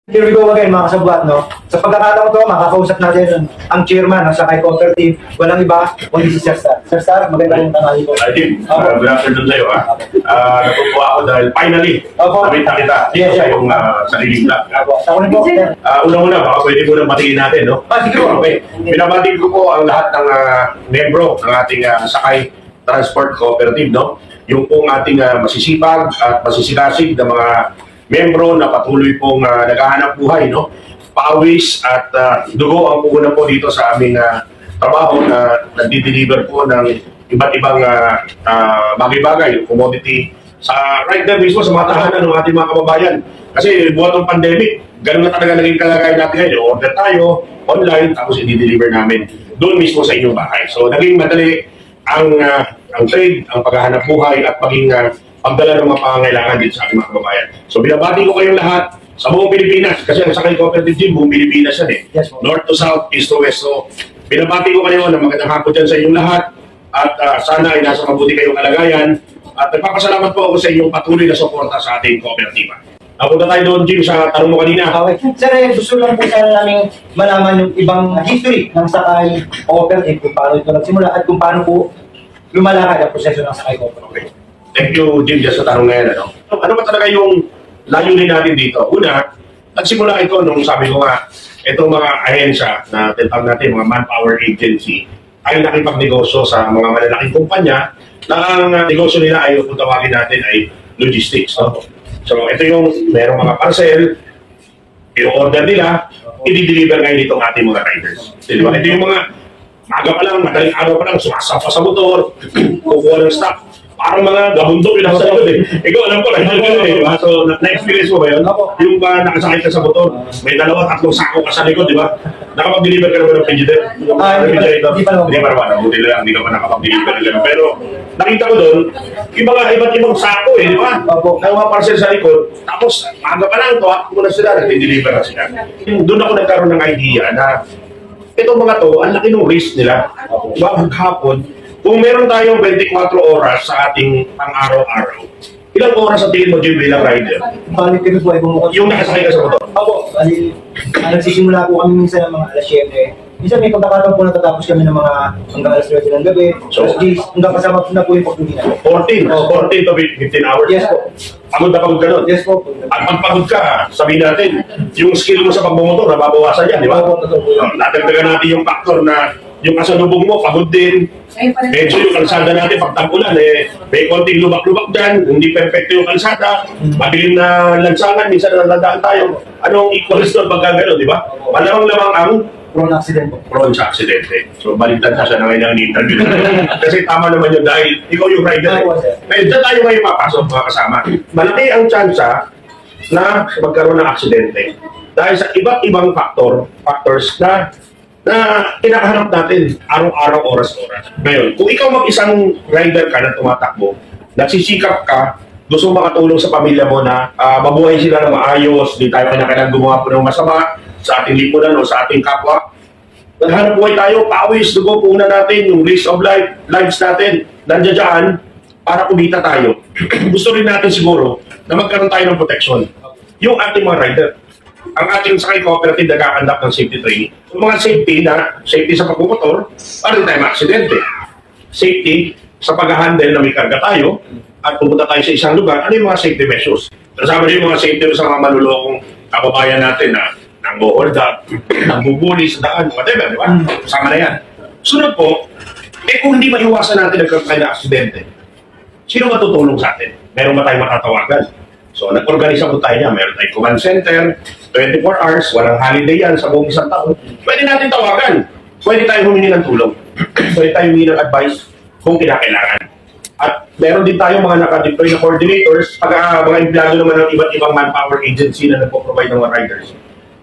Here we go again mga kasabwat, no? Sa pagkakataon ko, makakausap natin ang chairman ng Sakay Cooperative. Walang iba, kundi si Sir Star. Sir Star, magandang tanghali po. Jim, good afternoon sa'yo, ha? Natutuwa ako dahil finally, nakita kita dito sa iyong sariling vlog. Ako rin po, Sir. Una-una, baka pwede mo nang batiin natin, no? Siguro. Okay. Binabatiin ko po ang lahat ng membro ng ating Sakay Transport Cooperative, no? Yung pong ating masisipag at masisikasig na mga membro na patuloy pong naghahanap buhay, no? Pawis at dugo ang puhunan po dito sa aming trabaho na nagdi-deliver po ng iba't ibang bagay-bagay, commodity, sa right there mismo sa mga tahanan ng ating mga kababayan. Kasi buhat ng pandemic, ganun na talaga naging kalagayan natin ngayon. Order tayo, online, tapos i-deliver namin doon mismo sa inyong bahay. So naging madali ang trade, ang paghahanap buhay at maging pagdala ng mga pangangailangan dito sa ating mga kababayan. So binabati ko kayong lahat sa buong Pilipinas kasi ang Sakay Cooperative Gym, buong Pilipinas yan eh. Yes, North to South, East to West. So binabati ko kayo ng magandang hapon dyan sa inyong lahat at sana ay nasa mabuti kayong kalagayan at nagpapasalamat po ako sa inyong patuloy na suporta sa ating kooperatiba. Napunta tayo doon, Jim, sa tanong mo kanina. Okay. Sir, gusto lang po sana namin malaman yung ibang history ng Sakay Cooperative, kung paano ito nagsimula at kung paano po lumalakad ang proseso ng Sakay Cooperative. Okay. Thank you, Jim, dyan sa tanong na yan. Ano ba talaga yung layunin natin dito? Una, nagsimula ito nung sabi ko nga, itong mga ahensya na tinatawag natin, mga manpower agency, ay nakipagnegosyo sa mga malalaking kumpanya na ang negosyo nila ay kung tawagin natin ay logistics. No? So ito yung merong mga parcel, i-order nila, i-deliver ngayon itong ating mga riders. Di ba? Ito yung mga maga pa lang, madaling araw pa lang, sumasapa sa motor, kukuha ng stock. Parang mga gabundok yung nasa likod eh. Ikaw alam ko, rider ka eh, di ba? So, na-experience mo ba yun? Yung ba nakasakay ka sa motor, may 2-3 sako ka sa likod, di ba? Nakapag-deliver ka naman ng Frigidaire? Hindi pa naman. Hindi pa naman. Buti lang, hindi ka pa nakapag-deliver ka naman. Pero, nakita ko doon, iba't ibang sako eh, di ba? May mga parcel sa likod, tapos, maga pa lang, tuwak mo na sila, nag-deliver na sila. Doon ako nagkaroon ng idea na itong mga to, ang laki ng risk nila. Diba, maghapon, kung meron tayong 24 oras sa ating pang-araw-araw, ilang oras sa tingin mo, Jim, bilang rider? Balik kami po ay bumukod. Yung nakasakay ka sa motor? Opo, bali, nagsisimula po kami minsan ng mga alas 7. Minsan may pagkakataon po natatapos kami ng mga hanggang alas 9 ng gabi. So, Alas 10, hanggang kasama po na po yung pagtuloy namin. 14 to 15 hours? Yes po. Pagod na pagod ka nun? Yes po. At pag pagod ka, sabihin natin, yung skill mo sa pagbumotor, nababawasan yan, di ba? Opo, totoo po yun. Natagdagan natin yung factor na yung kasalubong mo, pagod din. Medyo yung kalsada natin, pag tag-ulan, may konting lubak-lubak dyan, hindi perfecto yung kalsada, madilim na lansangan, minsan nalandaan tayo. Anong equals doon pagka gano'n, di ba? Malamang-lamang ang Prone accident po. prone sa aksidente. So, baliktad na siya na ngayon ang interview. Kasi tama naman yun dahil ikaw yung rider. Ngayon, dyan tayo ngayon papasok mga kasama. Malaki ang tsansa na magkaroon ng aksidente dahil sa iba't ibang factors na kinakaharap natin araw-araw, oras-oras. Ngayon, kung ikaw mag-isang rider ka na tumatakbo, nagsisikap ka, gusto mo makatulong sa pamilya mo na mabuhay sila ng maayos, di tayo kailangan gumawa po ng masama sa ating lipunan o sa ating kapwa. Naghanap buhay tayo, pawis, dugo, puhunan natin, yung risk of lives natin, nandiyan dyan para kumita tayo. Gusto rin natin siguro na magkaroon tayo ng protection. Yung ating mga rider. Ang ating Sakay Cooperative nagkakandak ng safety training. Yung mga safety sa pagmumotor, para rin tayo maaksidente. Safety sa pag-handle na may karga tayo at pumunta tayo sa isang lugar, ano yung mga safety measures? Kasama din yung mga safety sa mga manulokong kababayan natin na nang-hold up, nang-bubuli sa daan, whatever, di ba? Kasama na yan. Sunod po, kung hindi maiwasan natin nagkaroon tayo ng aksidente, sino matutulong sa atin? Meron ba tayong matatawagan? So, nag-organisa po tayo niya. Meron tayong command center, 24 hours, walang holiday yan sa buong isang taon. Pwede natin tawagan. Pwede tayo humingi ng tulong. Pwede tayo humingi ng advice kung kinakailangan. At meron din tayo mga naka-deploy na coordinators, mga empleyado naman ng iba't ibang manpower agency na nagpo-provide ng mga riders.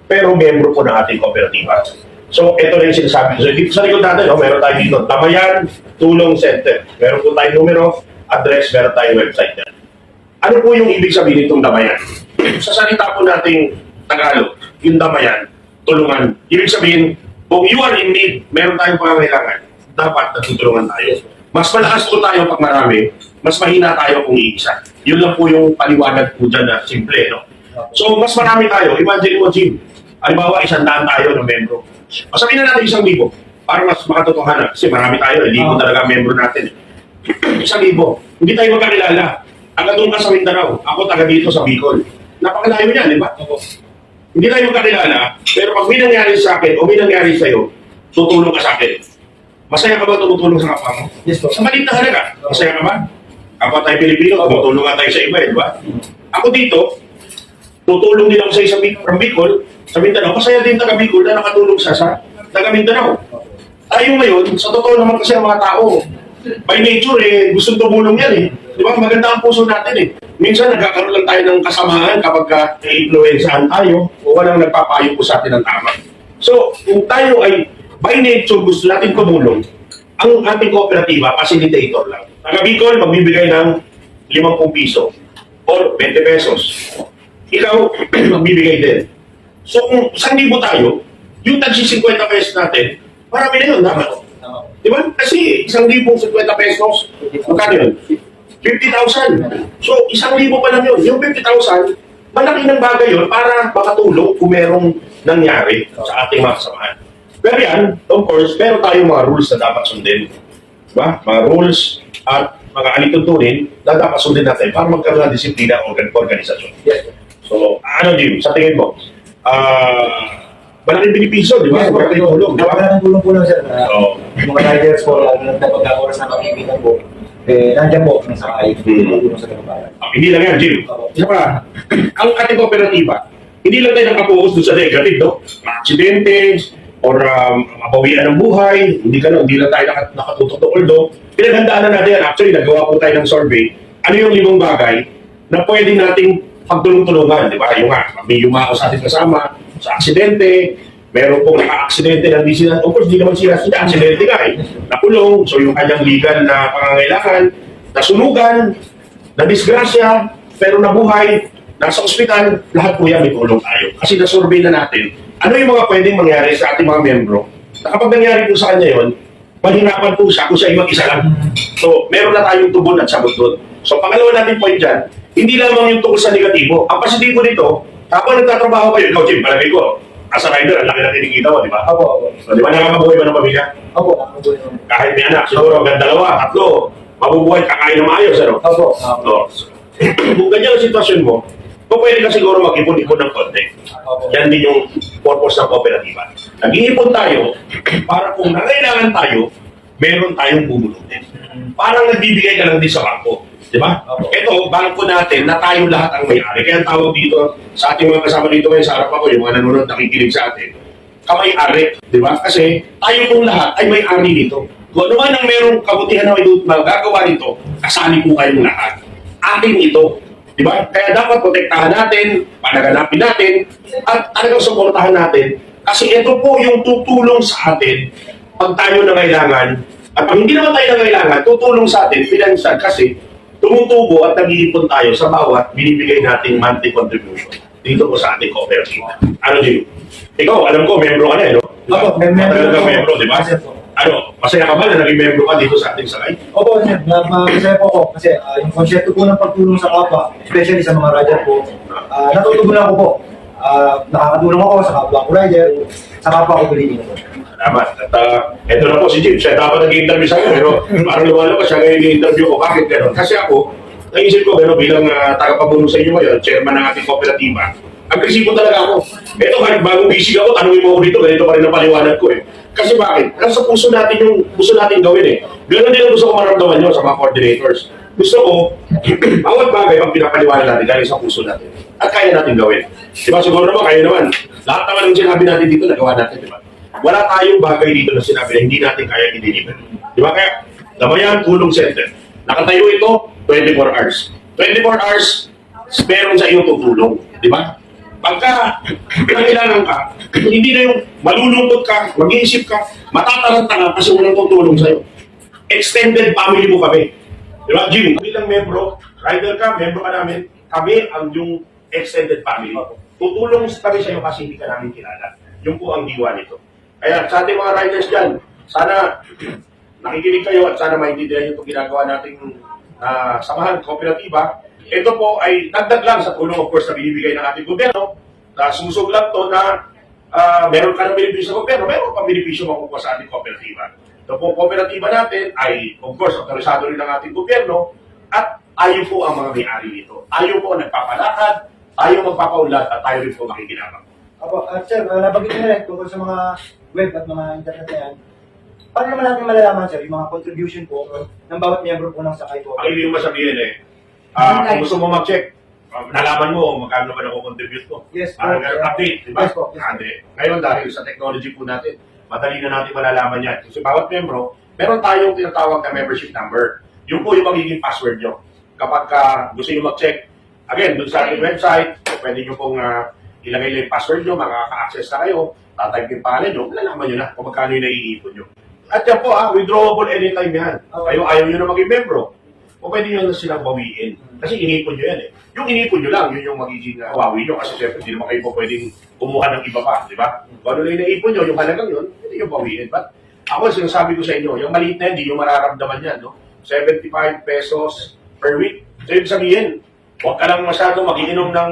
Pero membro po ng ating kooperatiba. So, ito na yung sinasabi. So, dito sa likod natin, meron tayo dito, Damayan Tulong Center. Meron po tayong numero, address, meron tayong website yan. Ano po yung ibig sabihin itong Damayan? Sa salita po nating Tagalog, yung Damayan, tulungan. Ibig sabihin, kung you are in need, meron tayong pangangailangan, dapat natutulungan tayo. Mas malakas po tayo pag marami, mas mahina tayo kung iisa. Yun lang po yung paliwanag po dyan na simple, no? So, mas marami tayo. Imagine mo, Jim. Halimbawa, 100 tayo ng membro. O sabihin na natin 1,000 para mas makatotohanan. Kasi marami tayo. 1,000 talaga ang membro natin. 1,000. Hindi tayo magkakilala. Taga doon ka sa Mindanao. Ako taga dito sa Bicol. Napakalayo niyan, di ba? Hindi tayo magkakilala. Pero pag may nangyari sa akin o may nangyari sa'yo, tutulong ka sa akin. Masaya ka ba tumutulong sa kapwa mo? Yes po. Sa maliit na halaga, masaya ka ba? Kapwa tayo Pilipino, tumutulong nga tayo sa iba, di ba? Ako dito, tutulong din ako sa isang from Bicol, sa Mindanao. Masaya din taga Bicol na nakatulong siya sa taga Mindanao. Tayo ngayon, sa totoo naman kasi ang mga tao, by nature gustong tumulong yan Di ba? Maganda ang puso natin Minsan nagkakaroon lang tayo ng kasamaan kapag na-influensahan tayo o walang nagpapayo po sa atin ng tama. So, kung tayo ay by nature gusto natin tumulong, ang ating kooperatiba, facilitator lang. Taga Bicol, magbibigay ng 50 piso or 20 pesos. Ikaw, magbibigay din. So, kung 1,000 tayo, yung tagsi 50 pesos natin, marami na yun, dapat. Di ba? Kasi 1,050 pesos, magkano yun? 50,000. So, 1,000 pa lang yun. Yung 50,000, malaki ng bagay yun para makatulong kung merong nangyari sa ating mga kasamahan. Pero yan, of course, meron tayong mga rules na dapat sundin. Diba? Mga rules at mga alituntunin na dapat sundin natin para magkaroon ng disiplina o organisasyon. Yes. So, ano Jim, sa tingin mo? Malaking benepisyo, di ba? Malaking tulong, di ba? Napakalaking tulong po lang, sir. Oo. Yung mga riders po, lalo na pagka oras na makikita po, nandiyan po, nasa sakay, tulong sa kababayan. Hindi lang yan, Jim. Isa pa, ang ating kooperatiba, hindi lang tayo nakapokus doon sa negative, no? Aksidente, or mabawian ng buhay, hindi lang tayo nakatutok doon. Although, pinaghandaan na natin yan. Actually, nagawa po tayo ng survey. Ano yung 5 bagay na pwede nating pagtulong-tulungan, di ba? Yung nga, may yumao sa ating kasama, sa aksidente, meron pong naka-aksidente na hindi sila, of course, hindi naman sila aksidente nga nakulong, so yung kanyang legal na pangangailangan, nasunugan, nadisgrasya, pero nabuhay, nasa ospital, lahat po yan may tulong tayo. Kasi na-survey na natin, ano yung mga pwedeng mangyari sa ating mga membro, na kapag nangyari po sa kanya yun, mahirapan po siya kung siya ay mag-isa lang. So, meron na tayong tubon at sabot doon. So, pangalawa natin point dyan, hindi lamang yung tungkol sa negatibo. Ang positibo nito, habang nagtatrabaho kayo, ikaw, Jim, palagay ko, as a rider, ang laki na tinikita mo, di ba? Opo. So, di ba nakakabuhay ba ng pamilya? Opo, nakabuhay naman. Kahit may anak, siguro hanggang 2, 3, mabubuhay, kakain na maayos, ano? Opo. No. Kung ganyan ang sitwasyon mo, pwede ka siguro mag-ipon-ipon ng konti. Yan din yung purpose ng kooperatiba. Nag-iipon tayo para kung nangailangan tayo, meron tayong bubulutin. Parang nagbibigay ka lang din sa bangko. Di ba? Ito, bangko natin na tayo lahat ang may-ari. Kaya ang tawag dito sa ating mga kasama dito ngayon sa harap ako, yung mga nanonood nakikinig sa atin, kamay-ari. Di ba? Kasi tayo pong lahat ay may-ari dito. Kung ano man ang merong kabutihan na magagawa dito, kasali po kayong lahat. Atin ito. Di ba? Kaya dapat protektahan natin, panaganapin natin, at talagang suportahan natin. Kasi ito po yung tutulong sa atin pag tayo nangailangan. At pag hindi naman tayo nangailangan, tutulong sa atin, financial, kasi tumutubo at nag-iipon tayo sa bawat binibigay nating monthly contribution dito po sa ating cooperative. Ano din? Ikaw, alam ko, membro ka na, no? Opo, Matagal ka membro, di ba? Ano, masaya ka ba na naging membro ka dito sa ating sakay? Opo, sir. Masaya po ako kasi yung konsepto po ng pagtulong sa kapwa, especially sa mga rider po, natutugunan ko po. Nakakatulong ako sa kapwa ko rider, sa kapwa ko Pilipino po. Salamat. At eto na po si Jim. Siya dapat nag-interview sa akin, pero parang lumalabas siya ngayon i-interview ko. Bakit gano'n? Kasi ako, naisip ko gano'n bilang tagapabuno sa inyo ngayon, chairman ng ating kooperatiba. Agresibo talaga ako. Eto, kahit bagong bisig ako, tanungin mo ako dito, ganito pa rin ang paliwanag ko Kasi bakit? Kasi sa puso natin yung gusto natin gawin Gano'n din ang gusto ko maramdaman nyo sa mga coordinators. Gusto ko, bawat bagay ang pinapaliwanag natin dahil sa puso natin. At kaya natin gawin. Diba siguro naman, kaya naman. Lahat naman ng sinabi natin dito, nagawa natin, diba? Wala tayong bagay dito na sinabi na hindi natin kaya i-deliver. Diba kaya, Damayan Tulong Center. Nakatayo ito, 24 hours. 24 hours, meron sa iyo tutulong. Diba? Pagka kailangan ka, hindi na yung malulungkot ka, mag-iisip ka, matataranta ka kasi walang tutulong sa'yo. Extended family mo kami. Diba, Jim? Bilang membro, rider ka, membro ka namin, kami ang yung extended family. Tutulong kami sa'yo kasi hindi ka namin kilala. Yun po ang diwa nito. Kaya sa ating mga riders dyan, sana nakikinig kayo at sana maintindihan nyo itong ginagawa nating samahan, kooperatiba. Ito po ay dagdag lang sa tulong of course na binibigay ng ating gobyerno. Sumusog lang to na meron ka ng benepisyo sa gobyerno, meron pang benepisyo makukuha sa ating kooperatiba. Ito po, kooperatiba natin ay of course autorisado rin ng ating gobyerno at ayaw po ang mga may-ari nito. Ayaw po ang nagpapalakad, ayaw magpapaunlad at tayo rin po makikinabang. Apo, at sir, nabanggit niyo na rin tungkol sa mga web at mga internet na yan. Paano naman natin malalaman, sir, yung mga contribution po ng bawat miyembro po ng Sakay Ang Cooperative? ibig mo sabihin kung gusto mo mag-check, nalaman mo magkano ba nako-contribute ko. Yes, po. Update, di ba? Yes, po. Yes, po. Hindi. Ngayon dahil sa technology po natin, madali na natin malalaman yan. Kasi bawat membro, meron tayong tinatawag na membership number. Yun po yung magiging password nyo. Kapag gusto nyo mag-check, again, dun sa ating website, pwede nyo pong ilagay lang yung password nyo, makaka-access na kayo, tatype yung pangalan nyo, malalaman nyo na kung magkano yung naiipon nyo. At yan po, withdrawable anytime yan. Kayo ayaw nyo na maging membro, o pwede nyo na silang bawiin. Kasi inipon nyo yan eh. Yung inipon nyo lang, yun yung magiging bawi nyo. Kasi syempre, hindi naman kayo po pwedeng kumuha ng iba pa, di ba? Kung ano na yung naipon nyo, yung halagang yun, hindi yung bawiin. But ako, sinasabi ko sa inyo, yung maliit na hindi yung mararamdaman yan, no? 75 pesos per week. So, yung sabihin, huwag ka lang masyado magiinom ng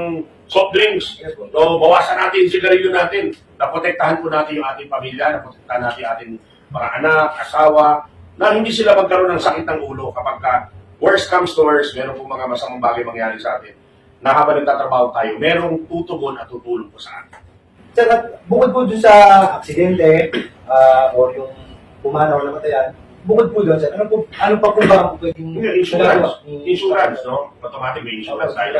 soft drinks. So, bawasan natin, sigarilyo natin. Naprotektahan po natin yung ating pamilya, naprotektahan natin yung ating mga anak, asawa, na hindi sila magkaroon ng sakit ng ulo kapag worst comes to worst, meron po mga masamang bagay mangyari sa atin. Na habang nagtatrabaho tayo, merong tutugon at tutulong po sa atin. Sir, at bukod po dun sa aksidente, or yung pumanaw na matayan, bukod po doon, sir, ano pa po ba pwedeng Yung insurance, no? Automatic may insurance tayo.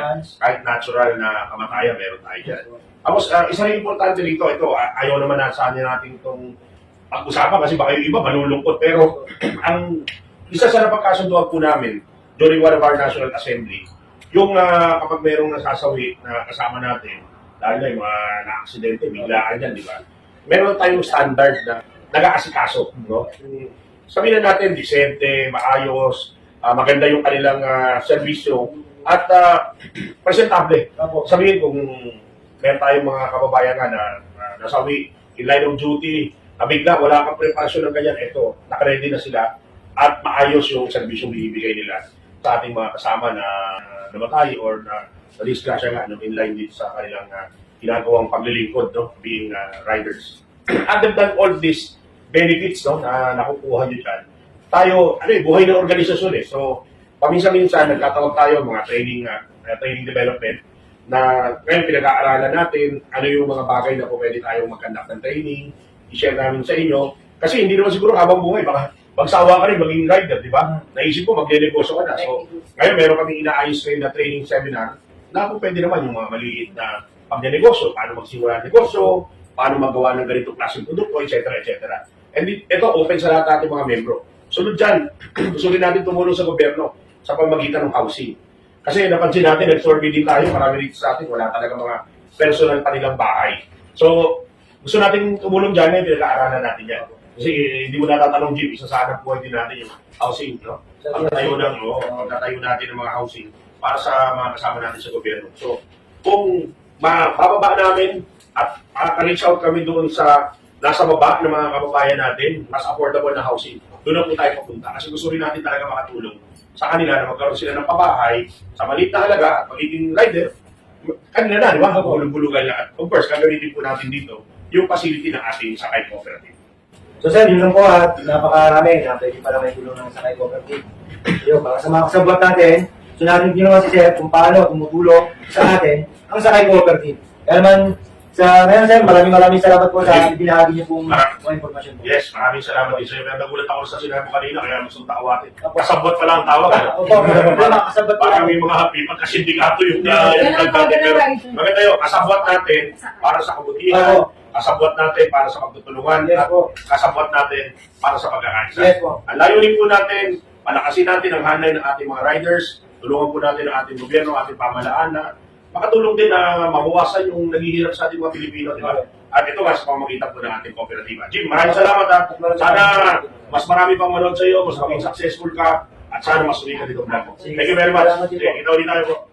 Kahit natural na kamatayan, meron tayo dyan. Tapos, isa rin importante dito, ito, ayaw naman saan natin itong pag-usapan kasi baka yung iba malulungkot. Pero, ang isa sa napagkasunduan po namin during one of our National Assembly, yung kapag merong nasasawi na kasama natin, dahil na yung mga na-aksidente, biglaan yan, di ba? Meron tayong standard na nag-aasikaso, no? Sabihin na natin, disente, maayos, maganda yung kanilang serbisyo, at presentable. Sabihin kung meron tayong mga kababayan nga na nasawi in line of duty, bigla, wala kang preparasyon ng ganyan, eto, nakaready na sila, at maayos yung serbisyong binibigay nila sa ating mga kasama na namatay or na disgrasya nga no, in line dito sa kanilang ginagawang paglilingkod, no, being riders. Other than all these benefits no, na nakukuha nyo dyan, tayo, buhay na organisasyon eh. So, paminsan-minsan, nagtatawag tayo mga training development na ngayon pinag-aaralan natin ano yung mga bagay na po pwede tayong mag-conduct ng training, i-share namin sa inyo. Kasi hindi naman siguro habang buhay, baka magsawa ka rin, maging rider, di ba? Naisip ko, magne-negosyo ka na. So, ngayon meron kami inaayos ngayon na training seminar na kung pwede naman yung mga maliit na pagne-negosyo, paano magsimula ng negosyo, paano magawa ng ganitong klaseng produkto, etc. etc. And ito, open sa lahat natin mga membro. Sunod dyan, gusto rin natin tumulong sa gobyerno sa pamagitan ng housing. Kasi napansin natin, nag-survey din tayo, marami dito sa atin, wala talaga mga personal pa nilang bahay. So, gusto natin tumulong dyan, ngayon pinag-aaralan natin yan. Kasi hindi mo natatanong, Jim, isa sa hanap buhay din natin yung housing, no? Pagtatayo natin ng mga housing para sa mga kasama natin sa gobyerno. So, kung mababa namin at reach out kami doon sa nasa baba ng mga kababayan natin, mas affordable na housing, doon na po tayo papunta. Kasi gusto rin natin talaga makatulong sa kanila na magkaroon sila ng pabahay sa maliit na halaga at magiging rider, kanila na, di ba? Bulug-bulugan na. At of course, gagamitin po natin dito yung facility ng ating Sakay Cooperative. So sir, yun lang po at napakarami na pwede pala may tulong ng Sakay Cooperative. Yun, para sa mga kasabot natin, so natin ginawa si sir kung paano tumutulong sa atin ang Sakay Cooperative. Kaya naman, sa ngayon sir, maraming salamat po sa binahagi niyo pong mga informasyon po. Yes, maraming salamat din sa iyo. Nagulat ako sa sinabi mo kanina, kaya gusto tawatin. Kasabot pa lang ang tawag. Opo, kasabot pa Parang lang. may mga happy, pagkasindikato yung nagdati. Pero maganda yun, kasabot natin para sa kabutihan, kasabot natin para sa pagtutulungan, at kasabot natin para sa pagkakaisa. Yes po. Ang layunin po natin, palakasin natin ang hanay ng ating mga riders, tulungan po natin ang ating gobyerno, ating pamahalaan na makatulong din na mabawasan yung naghihirap sa ating mga Pilipino, di ba? At ito nga sa pamamagitan po ng ating kooperatiba. Jim, maraming salamat at sana mas marami pang manood sa iyo, mas maging successful ka, at sana mas sumikat dito vlog. Thank you very much. Kita ulit tayo po.